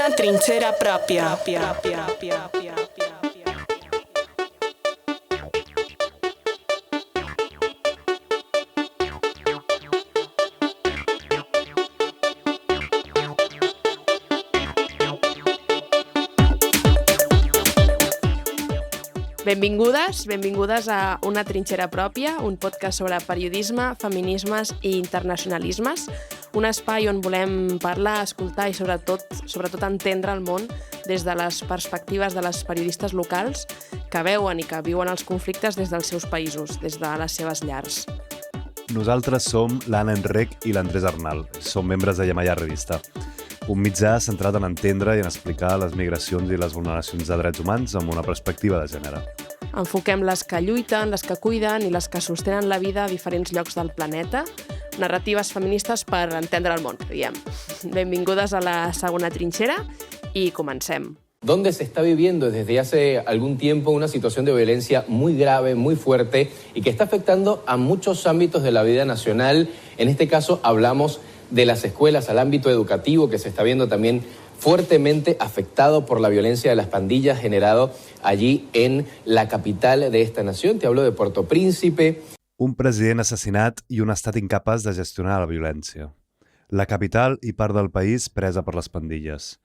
Una trinchera pròpia. Benvingudes a Una trinxera pròpia, un podcast sobre periodisme, feminismes i internacionalismes, un espai on volem parlar, escoltar i sobretot entendre el món des de les perspectives de les periodistes locals que veuen i que viuen els conflictes des dels seus països, des de les seves llars. Nosaltres som l'Anna Enrec i l'Andrés Arnal. Som membres de Yamaya Revista, un mitjà centrat en entendre i en explicar les migracions i les vulneracions de drets humans amb una perspectiva de gènere. Enfoquem les que lluiten, les que cuiden i les que sostenen la vida a diferents llocs del planeta. Narratives feministes per entendre el món, que diem. Benvingudes a la segona trinxera i comencem. Donde se está viviendo desde hace algún tiempo una situación de violencia muy grave, muy fuerte y que está afectando a muchos ámbitos de la vida nacional. En este caso hablamos de las escuelas, al ámbito educativo, que se está viendo también fuertemente afectado por la violencia de las pandillas generado allí en la capital de esta nación. Te hablo de Puerto Príncipe. Un president assassinat i un estat incapaç de gestionar la violència. La capital i part del país presa per les pandilles.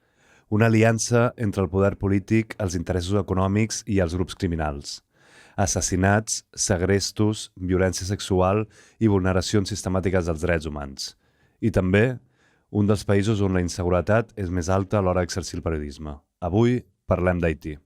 Una aliança entre el poder polític, els interessos econòmics i els grups criminals. Assassinats, segrestos, violència sexual i vulneracions sistemàtiques dels drets humans. I també un dels països on la inseguretat és més alta a l'hora d'exercir el periodisme. Avui parlem d'Haití.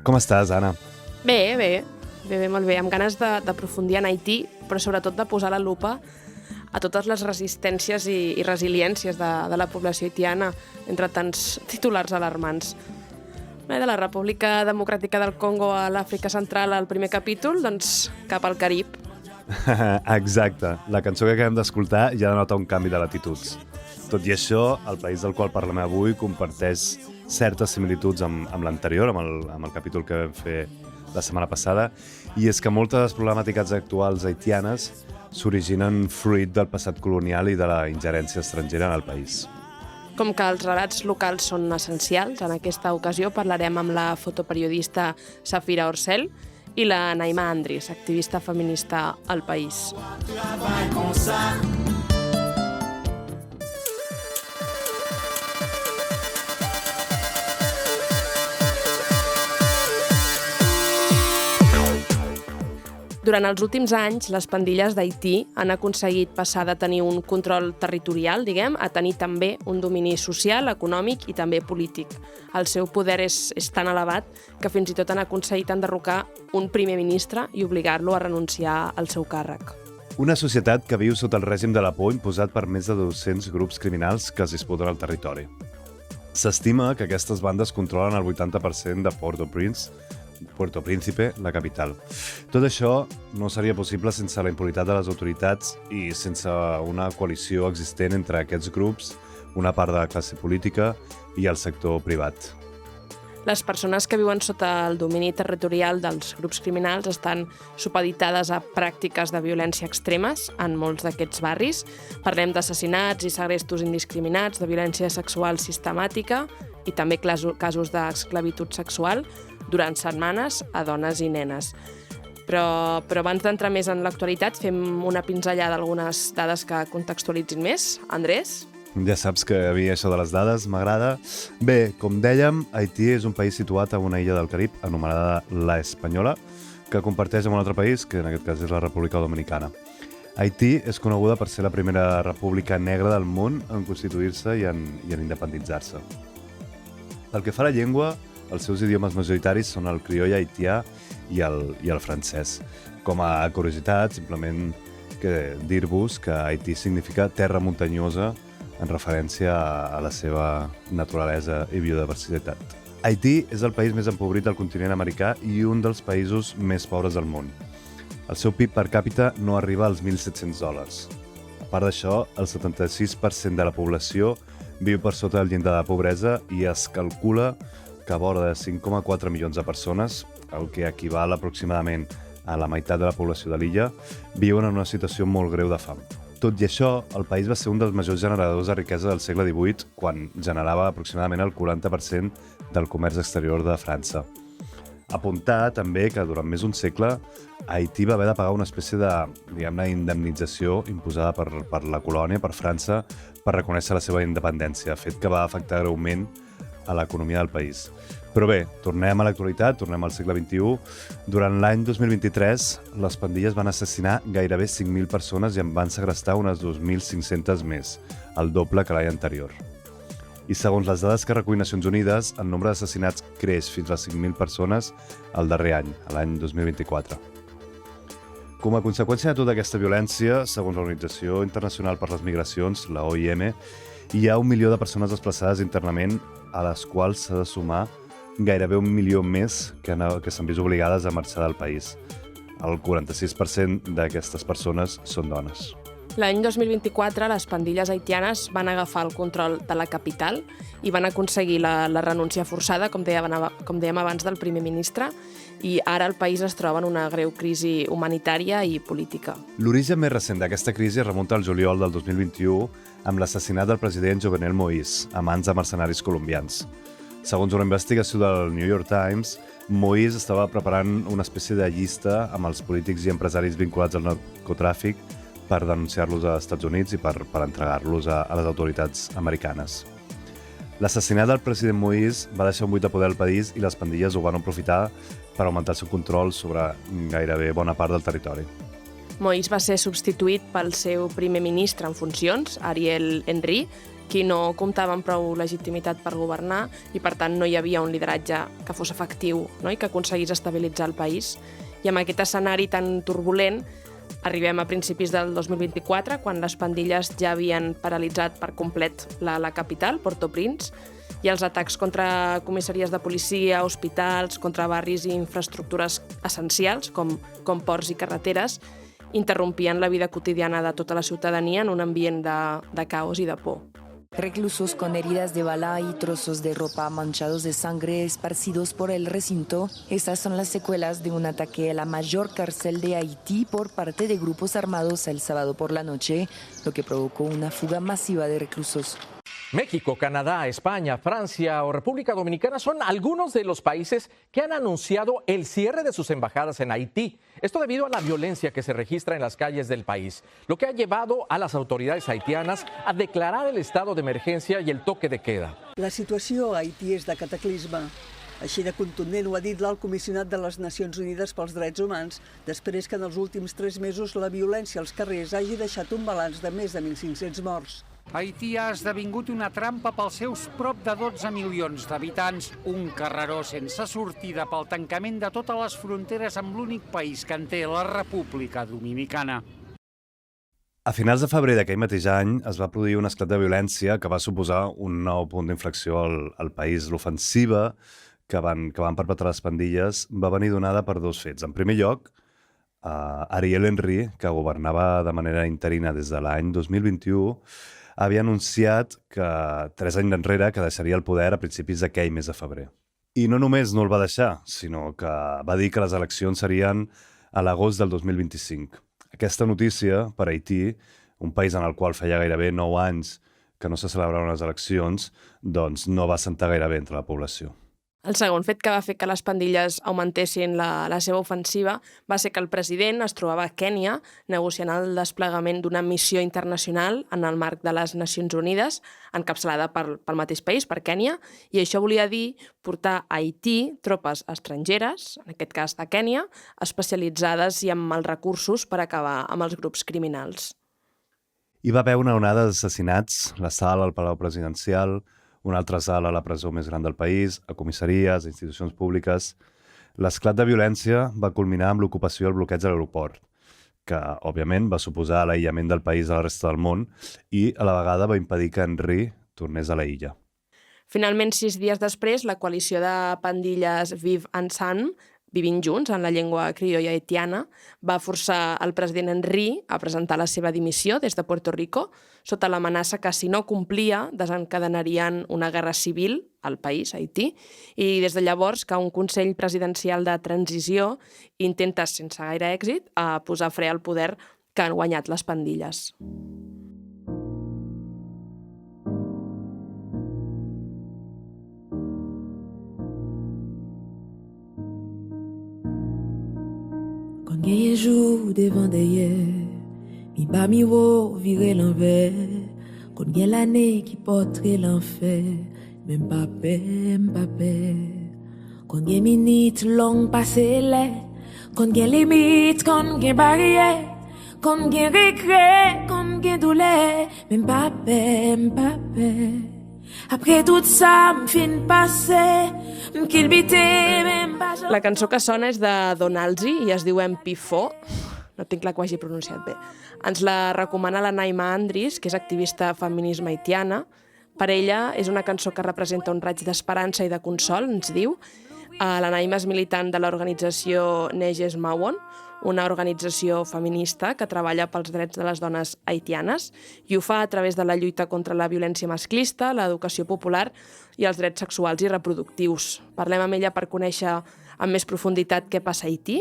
Com estàs, Anna? Bé, molt bé. Amb ganes d'aprofundir en Haití, però sobretot de posar la lupa a totes les resistències i resiliències de la població haitiana entre tants titulars alarmants. De la República Democràtica del Congo a l'Àfrica Central al primer capítol, doncs cap al Carib. Exacte. La cançó que acabem d'escoltar ja denota un canvi de latituds. Tot i això, el país del qual parlem avui comparteix certes similituds amb l'anterior, amb el capítol que vam fer la setmana passada, i és que moltes de les problemàtiques actuals haitianes s'originen fruit del passat colonial i de la ingerència estrangera en el país. Com que els relats locals són essencials, en aquesta ocasió parlarem amb la fotoperiodista Safira Orcel i la Naima Andris, activista feminista al país. Durant els últims anys, les pandilles d'Haití han aconseguit passar de tenir un control territorial, a tenir també un domini social, econòmic i també polític. El seu poder és tan elevat que fins i tot han aconseguit enderrocar un primer ministre i obligar-lo a renunciar al seu càrrec. Una societat que viu sota el règim de la por imposat per més de 200 grups criminals que es disputen al territori. S'estima que aquestes bandes controlen el 80% de Puerto Príncipe, la capital. Tot això no seria possible sense la impunitat de les autoritats i sense una coalició existent entre aquests grups, una part de la classe política i el sector privat. Les persones que viuen sota el domini territorial dels grups criminals estan supeditades a pràctiques de violència extremes en molts d'aquests barris. Parlem d'assassinats i segrestos indiscriminats, de violència sexual sistemàtica i també casos d'esclavitud sexual durant setmanes a dones i nenes. Però abans d'entrar més en l'actualitat, fem una pinzellada d'algunes dades que contextualitzin més. Andrés? Ja saps que a mi això de les dades m'agrada. Bé, com dèiem, Haití és un país situat a una illa del Carib anomenada La Espanyola, que comparteix amb un altre país, que en aquest cas és la República Dominicana. Haití és coneguda per ser la primera república negra del món en constituir-se i en independitzar-se. Pel que fa a la llengua, els seus idiomes majoritaris són el crioll haitià i el francès. Com a curiositat, simplement dir-vos que Haití significa terra muntanyosa en referència a la seva naturalesa i biodiversitat. Haití és el país més empobrit del continent americà i un dels països més pobres del món. El seu PIB per càpita no arriba als $1.700. A part d'això, el 76% de la població viu per sota del llindar de pobresa i es calcula que vora de 5,4 milions de persones, el que equival aproximadament a la meitat de la població de l'illa, viuen en una situació molt greu de fam. Tot i això, el país va ser un dels majors generadors de riquesa del segle XVIII, quan generava aproximadament el 40% del comerç exterior de França. Apuntar també que durant més d'un segle Haití va haver de pagar una espècie de, indemnització imposada per la colònia, per França, per reconèixer la seva independència, fet que va afectar greument a l'economia del país. Però bé, tornem a l'actualitat, tornem al segle XXI. Durant l'any 2023, les pandilles van assassinar gairebé 5.000 persones i en van segrestar unes 2.500 més, el doble que l'any anterior. I segons les dades que recull Nacions Unides, el nombre d'assassinats creix fins a 5.000 persones el darrer any, l'any 2024. Com a conseqüència de tota aquesta violència, segons l'Organització Internacional per les Migracions, la OIM, hi ha 1 milió de persones desplaçades internament, a les quals s'ha de sumar gairebé 1 milió més que s'han vist obligades a marxar del país. El 46% d'aquestes persones són dones. L'any 2024, les pandilles haitianes van agafar el control de la capital i van aconseguir la renúncia forçada, com dèiem abans, del primer ministre, i ara el país es troba en una greu crisi humanitària i política. L'origen més recent d'aquesta crisi es remunta al juliol del 2021 amb l'assassinat del president Jovenel Moïse a mans de mercenaris colombians. Segons una investigació del New York Times, Moïse estava preparant una espècie de llista amb els polítics i empresaris vinculats al narcotràfic per denunciar-los als Estats Units i per entregar-los a les autoritats americanes. L'assassinat del president Moïse va deixar un buit de poder al país i les pandilles ho van aprofitar per augmentar el seu control sobre gairebé bona part del territori. Moïse va ser substituït pel seu primer ministre en funcions, Ariel Henry, qui no comptava amb prou legitimitat per governar i, per tant, no hi havia un lideratge que fos efectiu, no? I que aconseguís estabilitzar el país. I amb aquest escenari tan turbulent, arribem a principis del 2024, quan les pandilles ja havien paralitzat per complet la capital, Port-au-Prince, i els atacs contra comissaries de policia, hospitals, contra barris i infraestructures essencials, com ports i carreteres, interrompien la vida quotidiana de tota la ciutadania en un ambient de caos i de por. Reclusos con heridas de bala y trozos de ropa manchados de sangre esparcidos por el recinto. Estas son las secuelas de un ataque a la mayor cárcel de Haití por parte de grupos armados el sábado por la noche, lo que provocó una fuga masiva de reclusos. México, Canadá, España, Francia o República Dominicana son algunos de los países que han anunciado el cierre de sus embajadas en Haití. Esto debido a la violencia que se registra en las calles del país, lo que ha llevado a las autoridades haitianas a declarar el estado de emergencia y el toque de queda. La situació a Haití és de cataclisme. Així de contundent ho ha dit l'alt comissionat de les Nacions Unides pels Drets Humans, després que en els últims 3 mesos la violència als carrers hagi deixat un balanç de més de 1.500 morts. Haití ha esdevingut una trampa pels seus prop de 12 milions d'habitants, un carreró sense sortida pel tancament de totes les fronteres amb l'únic país que en té, la República Dominicana. A finals de febrer d'aquell mateix any es va produir un esclat de violència que va suposar un nou punt d'inflexió al país. L'ofensiva que van perpetrar les pandilles va venir donada per 2 fets. En primer lloc, Ariel Henry, que governava de manera interina des de l'any 2021, havia anunciat que 3 anys enrere que deixaria el poder a principis d'aquell mes de febrer. I no només no el va deixar, sinó que va dir que les eleccions serien a l'agost del 2025. Aquesta notícia, per Haití, un país en el qual feia gairebé 9 anys que no se celebraven les eleccions, doncs no va sentar gaire bé entre la població. El segon fet que va fer que les pandilles augmentessin la seva ofensiva va ser que el president es trobava a Kènia negociant el desplegament d'una missió internacional en el marc de les Nacions Unides, encapçalada pel mateix país, per Kènia, i això volia dir portar a Haití tropes estrangeres, en aquest cas de Kènia, especialitzades i amb els recursos per acabar amb els grups criminals. Hi va haver una onada d'assassinats, la sala al Palau Presidencial, una altra sala a la presó més gran del país, a comissaries, a institucions públiques. L'esclat de violència va culminar amb l'ocupació i el bloqueig de l'aeroport, que, òbviament, va suposar l'aïllament del país a la resta del món i, a la vegada, va impedir que Henry tornés a la illa. Finalment, 6 dies després, la coalició de pandilles Vive Ensemble vivint junts en la llengua criolla haitiana, va forçar el president Henry a presentar la seva dimissió des de Puerto Rico sota l'amenaça que, si no complia, desencadenarien una guerra civil al país, Haití, i des de llavors que un Consell Presidencial de Transició intenta, sense gaire èxit, a posar fre al poder que han guanyat les pandilles. Kon genye jou devan deye, mi ba mi wo vire l'envers. Kon gen l'année qui porte l'enfer, même pas paix. Kon gen minute long passe lè, kon gen limite, kon gen barrière, kon gen regret, kon gen douleur, même pas paix. Après tout ça, m'fin passé, m'kilbite, même pas... La cançó que sona és de Don Alzi i es diu Empifó. No tinc clar que ho hagi pronunciat bé. Ens la recomana la Naima Andris, que és activista feminisme haitiana. Per ella és una cançó que representa un raig d'esperança i de consol, ens diu. La Naima és militant de l'organització Neges Mawon, una organització feminista que treballa pels drets de les dones haitianes i ho fa a través de la lluita contra la violència masclista, l'educació popular i els drets sexuals i reproductius. Parlem amb ella per conèixer amb més profunditat què passa a Haití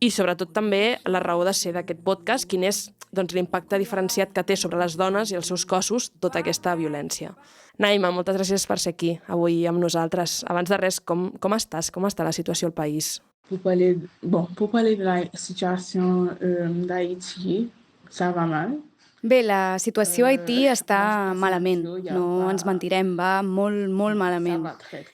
i sobretot també la raó de ser d'aquest podcast, quin és l'impacte diferenciat que té sobre les dones i els seus cossos tota aquesta violència. Naima, moltes gràcies per ser aquí avui amb nosaltres. Abans de res, com estàs? Com està la situació al país? Pour parler de la situation d'Haïti, ça va mal. Bé, la situació a Haití està malament, no ens mentirem, va molt malament.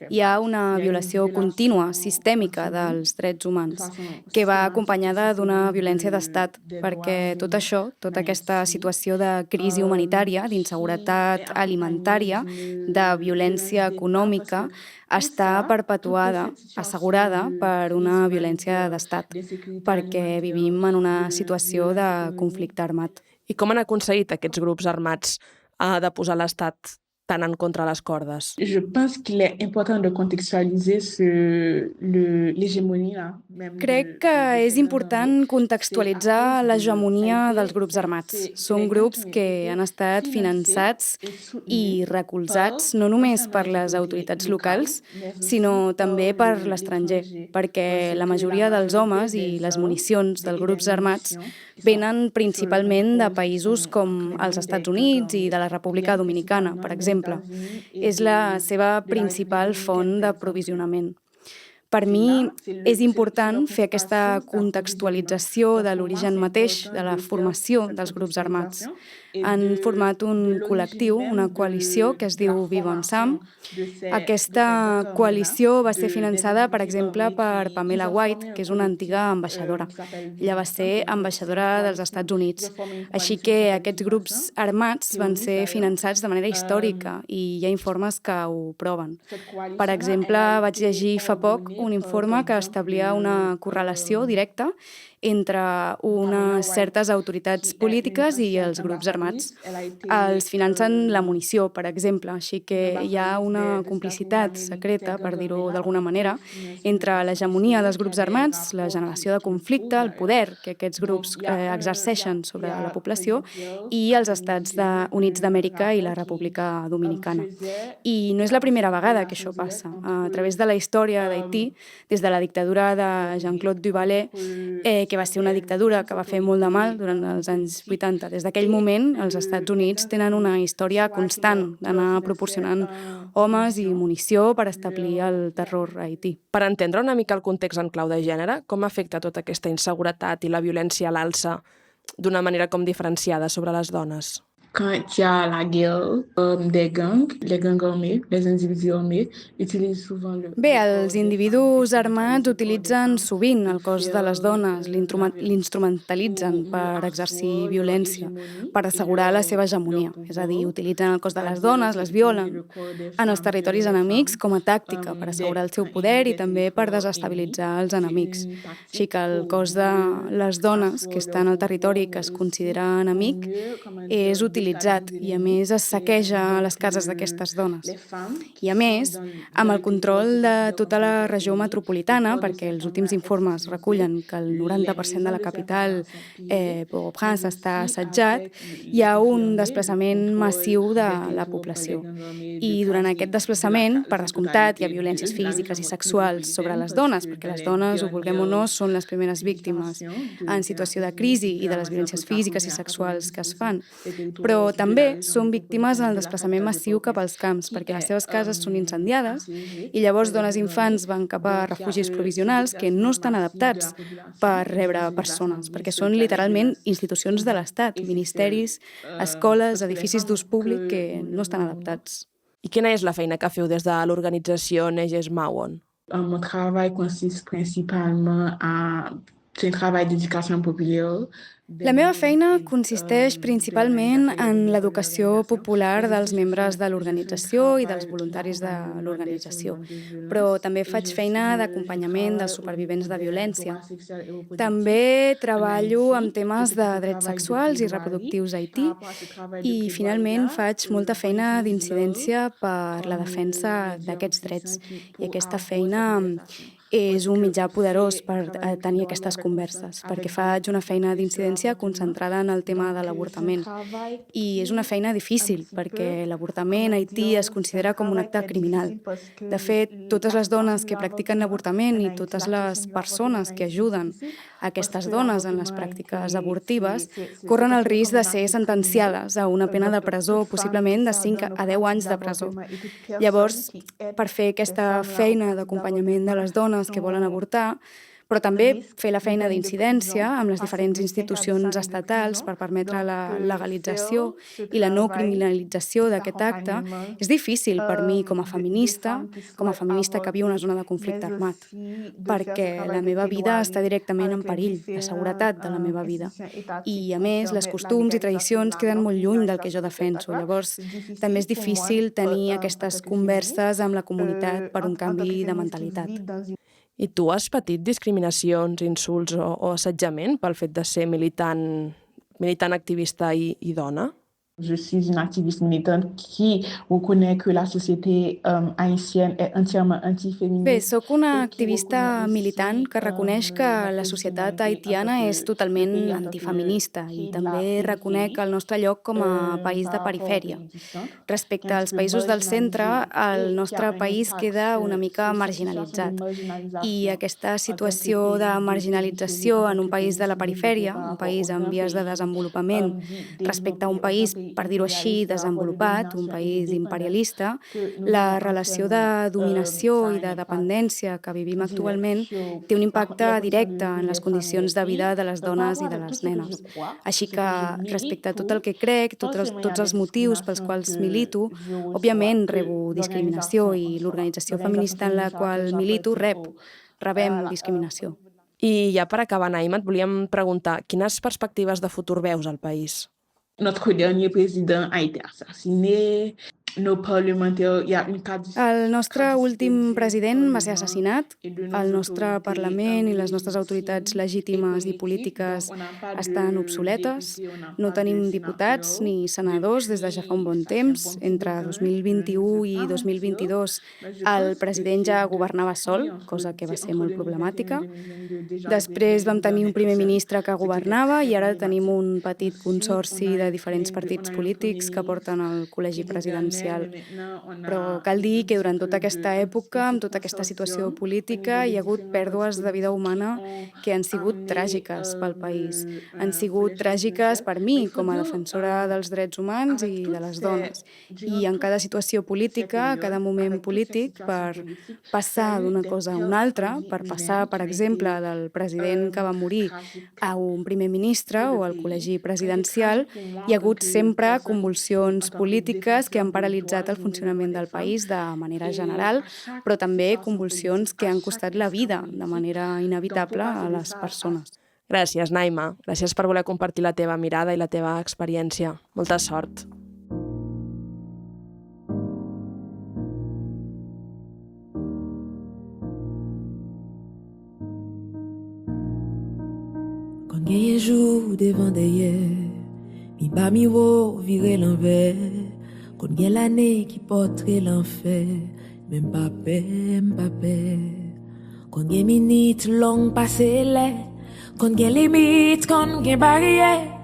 Hi ha una violació contínua, sistèmica dels drets humans, que va acompanyada d'una violència d'estat, perquè tot això, tota aquesta situació de crisi humanitària, d'inseguretat alimentària, de violència econòmica, està perpetuada, assegurada per una violència d'estat, perquè vivim en una situació de conflicte armat. I com han aconseguit aquests grups armats de posar l'Estat tan en contra les cordes? Je pense qu'il est important de contextualiser l'hégémonie. Crec que és important contextualitzar l'hegemonia dels grups armats. Són grups que han estat finançats i recolzats no només per les autoritats locals, sinó també per l'estranger, perquè la majoria dels homes i les municions dels grups armats venen principalment de països com els Estats Units i de la República Dominicana, per exemple. És la seva principal font d'aprovisionament. Per mi és important fer aquesta contextualització de l'origen mateix de la formació dels grups armats. Han format un col·lectiu, una coalició que es diu Vivo Ensemble. Aquesta coalició va ser finançada, per exemple, per Pamela White, que és una antiga ambaixadora. Ella va ser ambaixadora dels Estats Units. Així que aquests grups armats van ser finançats de manera històrica i hi ha informes que ho proven. Per exemple, vaig llegir fa poc un informe que establia una correlació directa entre unes certes autoritats polítiques i els grups armats. Els financen la munició, per exemple, així que hi ha una complicitat secreta, per dir-ho d'alguna manera, entre l'hegemonia dels grups armats, la generació de conflicte, el poder que aquests grups exerceixen sobre la població i els Estats Units d'Amèrica i la República Dominicana. I no és la primera vegada que això passa. A través de la història d'Haití, des de la dictadura de Jean-Claude Duvalier, que va ser una dictadura que va fer molt de mal durant els anys 80. Des d'aquell moment, els Estats Units tenen una història constant d'anar proporcionant homes i munició per establir el terror a Haití. Per entendre una mica el context en clau de gènere, com afecta tota aquesta inseguretat i la violència a l'alça d'una manera com diferenciada sobre les dones? Quand il y a la guerre des gangs, les gangs armés, les individus armés utilisent souvent le... Bé, els individus armats utilitzen sovint el cos de les dones, l'instrumentalitzen per exercir violència, per assegurar la seva hegemonia. És a dir, utilitzen el cos de les dones, les violen en els territoris enemics com a tàctica per assegurar el seu poder i també per desestabilitzar els enemics. Així que el cos de les dones que estan al territori que es considera enemic és utilitzat utilitzat i, a més, es saqueja les cases d'aquestes dones. I, a més, amb el control de tota la regió metropolitana, perquè els últims informes recullen que el 90% de la capital, Port-au-Prince, està assetjat, hi ha un desplaçament massiu de la població. I durant aquest desplaçament, per descomptat, hi ha violències físiques i sexuals sobre les dones, perquè les dones, ho vulguem o no, són les primeres víctimes en situació de crisi i de les violències físiques i sexuals que es fan. Però també són víctimes en el desplaçament massiu cap als camps, perquè les seves cases són incendiades i llavors dones i infants van cap a refugis provisionals que no estan adaptats per rebre persones, perquè són literalment institucions de l'Estat, ministeris, escoles, edificis d'ús públic que no estan adaptats. I quina és la feina que feu des de l'organització Neges Mawon? Mon travail consiste principalement à... C'est un travail d'éducation populaire. La meva feina consisteix principalment en l'educació popular dels membres de l'organització i dels voluntaris de l'organització, però també faig feina d'acompanyament dels supervivents de violència. També treballo amb temes de drets sexuals i reproductius a Haití i, finalment, faig molta feina d'incidència per la defensa d'aquests drets. I aquesta feina és un mitjà poderós per tenir aquestes converses, perquè faig una feina d'incidència concentrada en el tema de l'avortament. I és una feina difícil, perquè l'avortament a Haití es considera com un acte criminal. De fet, totes les dones que practiquen l'avortament i totes les persones que ajuden aquestes dones en les pràctiques abortives corren el risc de ser sentenciades a una pena de presó, possiblement de 5 a 10 anys de presó. Llavors, per fer aquesta feina d'acompanyament de les dones que volen avortar, però també fer la feina d'incidència amb les diferents institucions estatals per permetre la legalització i la no criminalització d'aquest acte, és difícil per mi com a feminista que viu en una zona de conflicte armat, perquè la meva vida està directament en perill, la seguretat de la meva vida. I, a més, les costums i tradicions queden molt lluny del que jo defenso. Llavors, també és difícil tenir aquestes converses amb la comunitat per un canvi de mentalitat. I tu has patit discriminacions, insults o assetjament pel fet de ser militant activista i dona? Je suis une activiste militante qui reconnaît que la société haïtienne est entièrement antiféministe. Bé, soc una activista militant que reconeix que la societat haitiana és totalment antifeminista i també reconec el nostre lloc com a país de perifèria. Respecte als països del centre, el nostre país queda una mica marginalitzat. I aquesta situació de marginalització en un país de la perifèria, un país en vies de desenvolupament, respecte a un país, per dir-ho així, desenvolupat, un país imperialista, la relació de dominació i de dependència que vivim actualment té un impacte directe en les condicions de vida de les dones i de les nenes. Així que, respecte a tot el que crec, tots els motius pels quals milito, òbviament rebo discriminació i l'organització feminista en la qual milito rebem discriminació. I ja per acabar, Naima, et volíem preguntar quines perspectives de futur veus al país? Notre dernier président a été assassiné. El nostre últim president va ser assassinat. El nostre Parlament i les nostres autoritats legítimes i polítiques estan obsoletes. No tenim diputats ni senadors des de ja fa un bon temps. Entre 2021 i 2022 el president ja governava sol, cosa que va ser molt problemàtica. Després vam tenir un primer ministre que governava i ara tenim un petit consorci de diferents partits polítics que porten el col·legi presidencial. Però cal dir que durant tota aquesta època, amb tota aquesta situació política, hi ha hagut pèrdues de vida humana que han sigut tràgiques pel país. Han sigut tràgiques per mi, com a defensora dels drets humans i de les dones. I en cada situació política, a cada moment polític, per passar d'una cosa a una altra, per passar, per exemple, del president que va morir a un primer ministre o al col·legi presidencial, hi ha hagut sempre convulsions polítiques que han paralitzat el funcionament del país de manera general, però també convulsions que han costat la vida de manera inevitable a les persones. Gràcies, Naima. Gràcies per voler compartir la teva mirada i la teva experiència. Molta sort. Quand il y a jour devant d'ailleurs, Mi pa mi wo vire l'envers. Kon gen l'année qui porte l'enfer. Même pas paix. Kon gen minute long passé lè. Kon gen limite, kon gen barrière.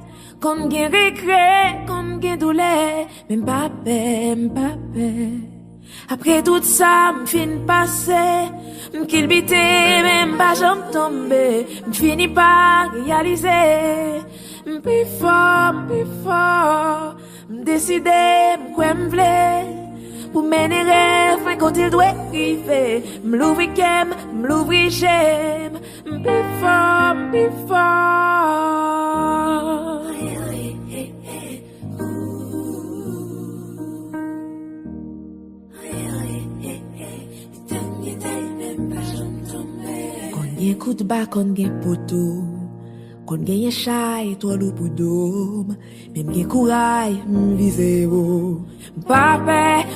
Kon gen regret, kon gen douleur. Même pas paix. Après tout ça, m'fin passé. M'kilbite, même pas j'en tombe. M'fini par réaliser. M'pi fort. M'décider, m'kwe m'vle. Pour mener rêve, mais quand il doit arriver, m'louvri kem, m'louvri j'aime. M'pi fort. Kon gen coup de bas, kon gen poteau. Kon gen chay, toi loup ou dôme. Même gen courail, m'vise haut. M'pape.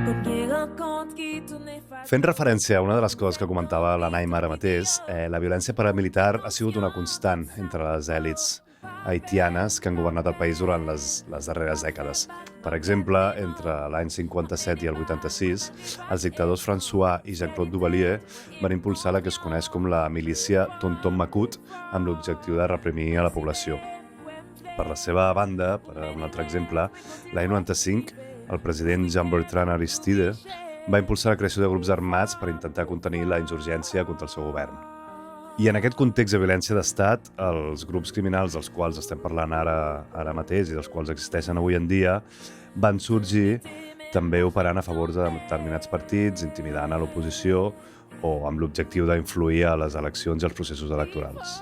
Kon gen rencontre qui tourne fa... Fent referència a una de les coses que comentava la Naima ara mateix, la violència paramilitar ha sigut una constant entre les èlits haitianes que han governat el país durant les darreres dècades. Per exemple, entre l'any 57 i el 86, els dictadors François i Jean-Claude Duvalier van impulsar la que es coneix com la milícia Tonton Macoute amb l'objectiu de reprimir a la població. Per la seva banda, per un altre exemple, l'any 95, el president Jean-Bertrand Aristide va impulsar la creació de grups armats per intentar contenir la insurgència contra el seu govern. I en aquest context de violència d'estat, els grups criminals dels quals estem parlant ara mateix i dels quals existeixen avui en dia van sorgir també operant a favor de determinats partits, intimidant a l'oposició o amb l'objectiu d'influir a les eleccions i els processos electorals.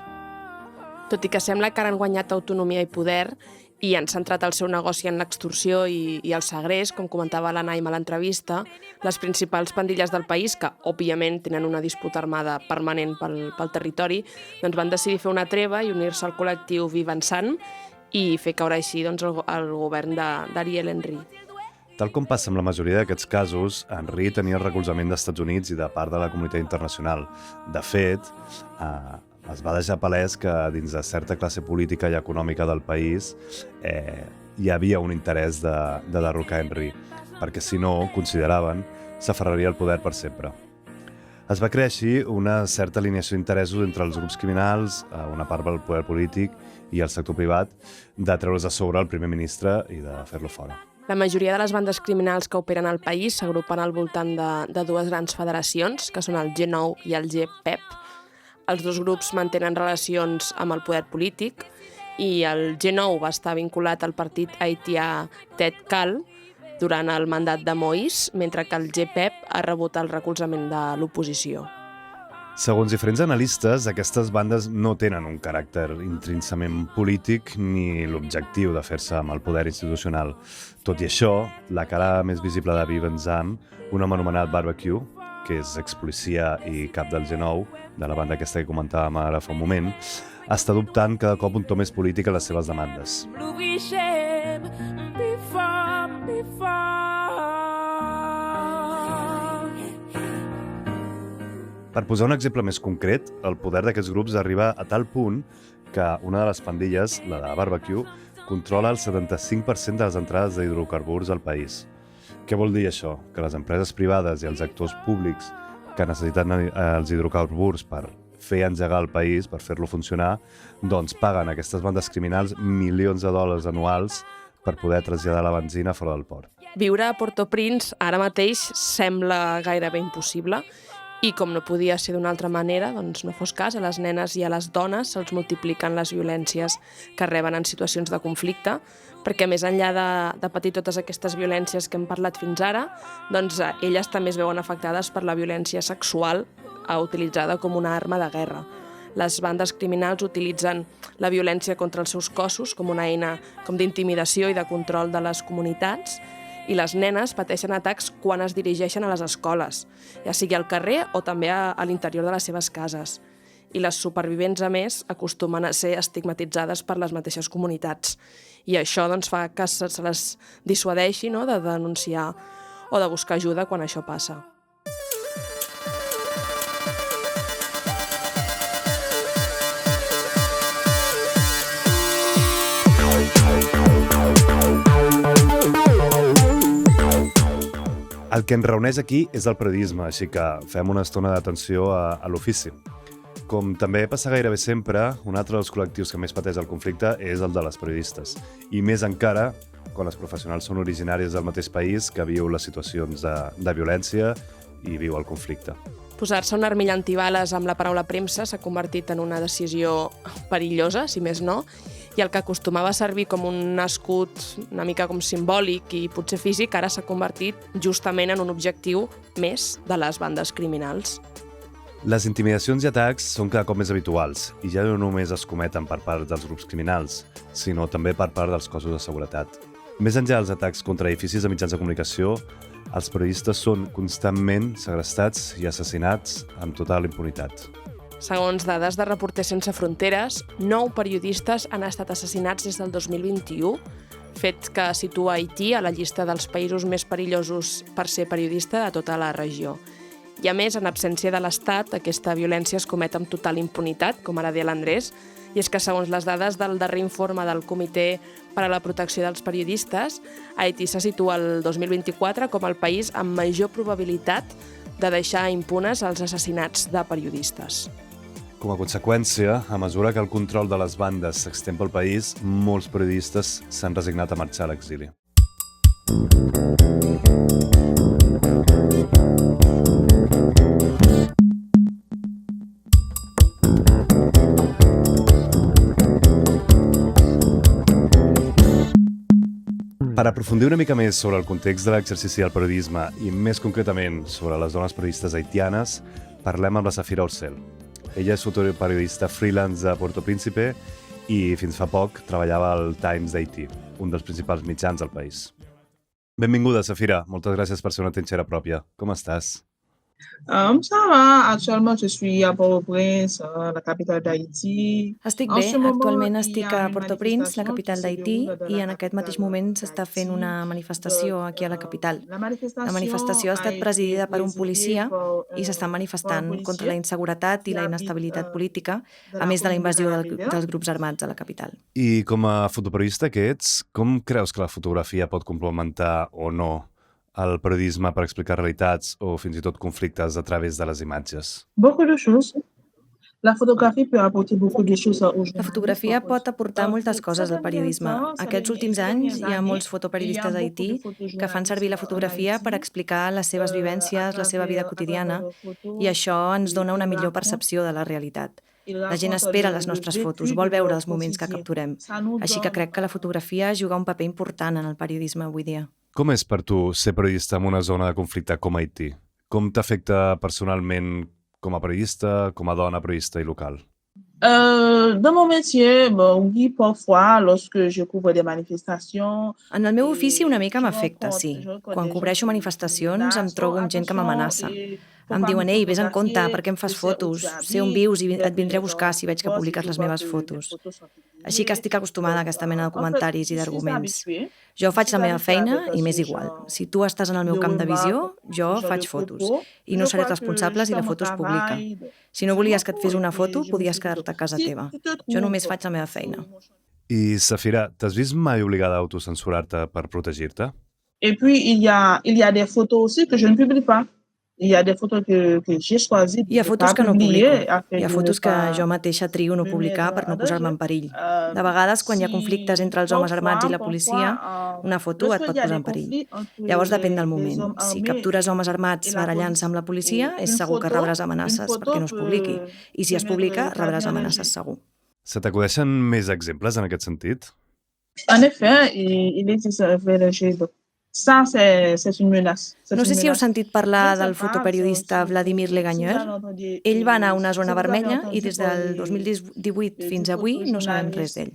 Tot i que sembla que ara han guanyat autonomia i poder i han centrat el seu negoci en l'extorsió i el segrest, com comentava la Naima a l'entrevista, les principals pandilles del país, que òbviament tenen una disputa armada permanent pel territori, doncs van decidir fer una treva i unir-se al col·lectiu Vivansant i fer caure així el govern d'Ariel Henry. Tal com passa amb la majoria d'aquests casos, Henry tenia el recolzament d'Estats Units i de part de la comunitat internacional. De fet, es va deixar palès que dins de certa classe política i econòmica del país hi havia un interès de derrocar Henry, perquè si no, consideraven, s'aferraria al poder per sempre. Es va crear així una certa alineació d'interessos entre els grups criminals, una part del poder polític i el sector privat, de treure's a sobre el primer ministre i de fer-lo fora. La majoria de les bandes criminals que operen al país s'agrupen al voltant de dues grans federacions, que són el G9 i el GPEP. Els dos grups mantenen relacions amb el poder polític i el G9 va estar vinculat al partit haitià TED-CAL durant el mandat de Moïse, mentre que el GPEP ha rebut el recolzament de l'oposició. Segons diferents analistes, aquestes bandes no tenen un caràcter intrínsecament polític ni l'objectiu de fer-se amb el poder institucional. Tot i això, la cara més visible de Vivansant, un home anomenat Barbecue, que és expolicia i cap del G9, de la banda aquesta que comentàvem ara fa un moment, està adoptant cada cop un to més polític a les seves demandes. Per posar un exemple més concret, el poder d'aquests grups arriba a tal punt que una de les pandilles, la de Barbecue, controla el 75% de les entrades d'hidrocarburs al país. Què vol dir això? Que les empreses privades i els actors públics que necessiten els hidrocarburs per fer engegar el país, per fer-lo funcionar, doncs paguen a aquestes bandes criminals milions de dòlars anuals per poder traslladar la benzina fora del port. Viure a Port-au-Prince ara mateix sembla gairebé impossible i com no podia ser d'una altra manera, doncs no fos cas, a les nenes i a les dones se'ls multipliquen les violències que reben en situacions de conflicte, perquè més enllà de patir totes aquestes violències que hem parlat fins ara, doncs elles també es veuen afectades per la violència sexual utilitzada com una arma de guerra. Les bandes criminals utilitzen la violència contra els seus cossos com una eina com d'intimidació i de control de les comunitats, i les nenes pateixen atacs quan es dirigeixen a les escoles, ja sigui al carrer o també a l'interior de les seves cases. I les supervivents, a més, acostumen a ser estigmatitzades per les mateixes comunitats. I això doncs, fa que se les dissuadeixi, no?, de denunciar o de buscar ajuda quan això passa. El que ens reuneix aquí és el periodisme, així que fem una estona d'atenció a l'ofici. Com també passa gairebé sempre, un altre dels col·lectius que més pateix el conflicte és el de les periodistes. I més encara quan les professionals són originàries del mateix país que viu les situacions de violència i viu el conflicte. Posar-se un armilla antibales amb la paraula premsa s'ha convertit en una decisió perillosa, si més no, i el que acostumava a servir com un escut una mica com simbòlic i potser físic, ara s'ha convertit justament en un objectiu més de les bandes criminals. Les intimidacions i atacs són cada cop més habituals i ja no només es cometen per part dels grups criminals, sinó també per part dels cossos de seguretat. Més enllà dels atacs contra edificis de mitjans de comunicació, els periodistes són constantment segrestats i assassinats amb total impunitat. Segons dades de Reporters Sense Fronteres, 9 periodistes han estat assassinats des del 2021, fet que situa Haití a la llista dels països més perillosos per ser periodista de tota la regió. I a més, en absència de l'Estat, aquesta violència es comet amb total impunitat, com ara deia l'Andrés, i és que segons les dades del darrer informe del Comitè per a la Protecció dels Periodistes, Haití se situa el 2024 com el país amb major probabilitat de deixar impunes els assassinats de periodistes. Com a conseqüència, a mesura que el control de les bandes s'estén pel país, molts periodistes s'han resignat a marxar a l'exili. Per aprofundir una mica més sobre el context de l'exercici del periodisme i més concretament sobre les dones periodistes haitianes, parlem amb la Safira Orcel. Ella és fotoperiodista freelance a Puerto Príncipe i fins fa poc treballava al Times d'Haití, un dels principals mitjans del país. Benvinguda, Safira. Moltes gràcies per ser una trinxera pròpia. Com estàs? Ça va. Actuellement, je suis à Port-au-Prince, la capitale d'Haïti. Estic bé. Actualment estic a Port-au-Prince, la capital d'Haití, i en aquest mateix moment s'està fent una manifestació aquí a la capital. La manifestació ha estat presidida per un policia i s'està manifestant contra la inseguretat i la inestabilitat política, a més de la invasió dels grups armats a la capital. I com a fotoperiodista que ets, com creus que la fotografia pot complementar o no el periodisme per explicar realitats o fins i tot conflictes a través de les imatges? Beaucoup de choses. La fotografia peut apporter beaucoup de choses aux journalistes. La fotografia pot aportar moltes coses al periodisme. Aquests últims anys hi ha molts fotoperiodistes a Haití que fan servir la fotografia per explicar les seves vivències, la seva vida quotidiana, i això ens dona una millor percepció de la realitat. La gent espera les nostres fotos, vol veure els moments que capturem. Així que crec que la fotografia juga un paper important en el periodisme avui dia. Com és per tu ser periodista en una zona de conflicte com Haití? Com t'afecta personalment com a periodista, com a dona periodista i local? Dans mon métier, oui, parfois, lorsque je couvre des manifestations... En el meu ofici una mica m'afecta, sí. Quan cobreixo manifestacions em trobo amb gent que m'amenaça. Em diuen, ei, vés en compte, per què em fas fotos? Sé on vius i et vindré a buscar si veig que publiques les meves fotos. Així que estic acostumada a aquesta mena de comentaris i d'arguments. Jo faig la meva feina i m'és igual. Si tu estàs en el meu camp de visió, jo faig fotos. I no seré responsable si la foto es publica. Si no volies que et fes una foto, podies quedar-te a casa teva. Jo només faig la meva feina. I, Safira, t'has vist mai obligada a autocensurar-te per protegir-te? Et puis, il y a des photos aussi que je ne publie pas. Hi ha fotos que j'ai choisi Hi ha fotos que no publico. Hi ha fotos que jo mateixa trio no publicar per no posar-me en perill. De vegades, quan hi ha conflictes entre els homes armats i la policia, una foto et pot posar en perill. Llavors depèn del moment. Si captures homes armats barallant-se amb la policia, és segur que rebràs amenaces perquè no es publiqui. I si es publica, rebràs amenaces segur. Se t'acudeixen més exemples en aquest sentit? En effet, il existe un vrai. Ça, c'est une menace. No sé si heu sentit parlar del fotoperiodista Vladimir Leganyeur. Ell va anar a una zona vermella i des del 2018 fins avui no sabem res d'ell.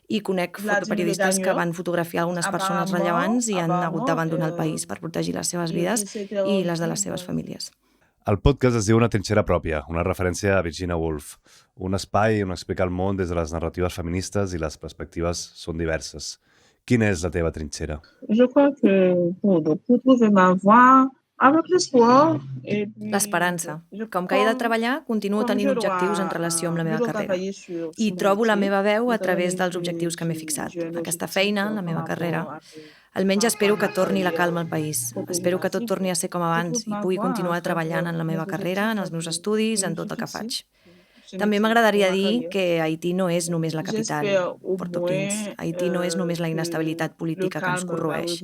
I conec fotoperiodistes que van fotografiar algunes persones rellevants i han hagut d'abandonar el país per protegir les seves vides i les de les seves famílies. El podcast es diu Una trinxera pròpia, una referència a Virginia Woolf, un espai on explicar el món des de les narratives feministes i les perspectives són diverses. Quina és la teva trinxera? Je crois que pour trouver ma voie, avec l'espoir... L'esperança. Com que he de treballar, continuo tenint objectius en relació amb la meva carrera. I trobo la meva veu a través dels objectius que m'he fixat. Aquesta feina, la meva carrera. Almenys espero que torni la calma al país. Espero que tot torni a ser com abans i pugui continuar treballant en la meva carrera, en els meus estudis, en tot el que faig. També m'agradaria dir que Haití no és només la capital, Port-au-Prince. Haití no és només la inestabilitat política que ens corroeix.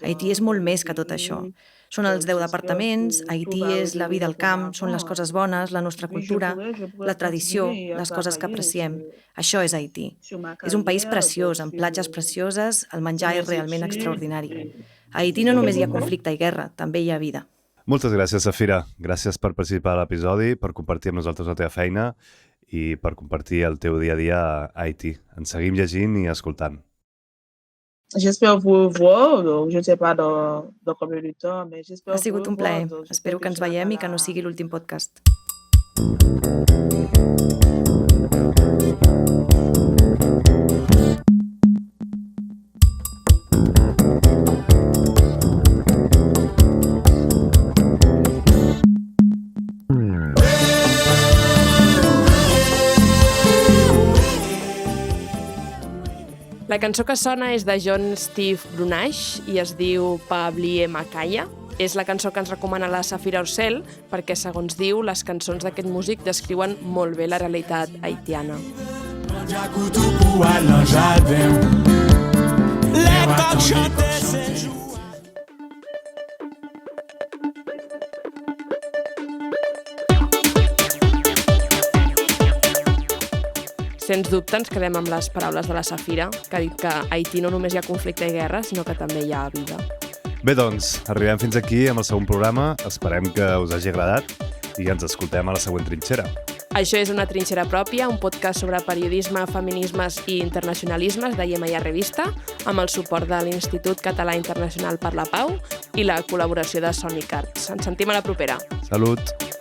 Haití és molt més que tot això. Són els 10 departaments, Haití és la vida al camp, són les coses bones, la nostra cultura, la tradició, les coses que apreciem. Això és Haití. És un país preciós, amb platges precioses, el menjar és realment extraordinari. A Haití no només hi ha conflicte i guerra, també hi ha vida. Moltes gràcies, Safira. Gràcies per participar a l'episodi, per compartir amb nosaltres la teva feina i per compartir el teu dia a dia a Haití. Ens seguim llegint i escoltant. J'espère vous voir, je ne sais pas dans combien de temps, mais j'espère Ha sigut un plaer. Espero que ens veiem i que no sigui l'últim podcast. La cançó que sona és de John Steve Brunache i es diu Pablie Makaya. És la cançó que ens recomana la Safira Orsel perquè, segons diu, les cançons d'aquest músic descriuen molt bé la realitat haitiana. Sens dubte ens quedem amb les paraules de la Safira, que ha dit que a Haití no només hi ha conflicte i guerra, sinó que també hi ha vida. Bé, doncs, arribem fins aquí amb el segon programa. Esperem que us hagi agradat i ens escoltem a la següent trinxera. Això és Una trinxera pròpia, un podcast sobre periodisme, feminismes i internacionalismes de IMI Revista, amb el suport de l'Institut Català Internacional per la Pau i la col·laboració de Sonic Arts. Ens sentim a la propera. Salut!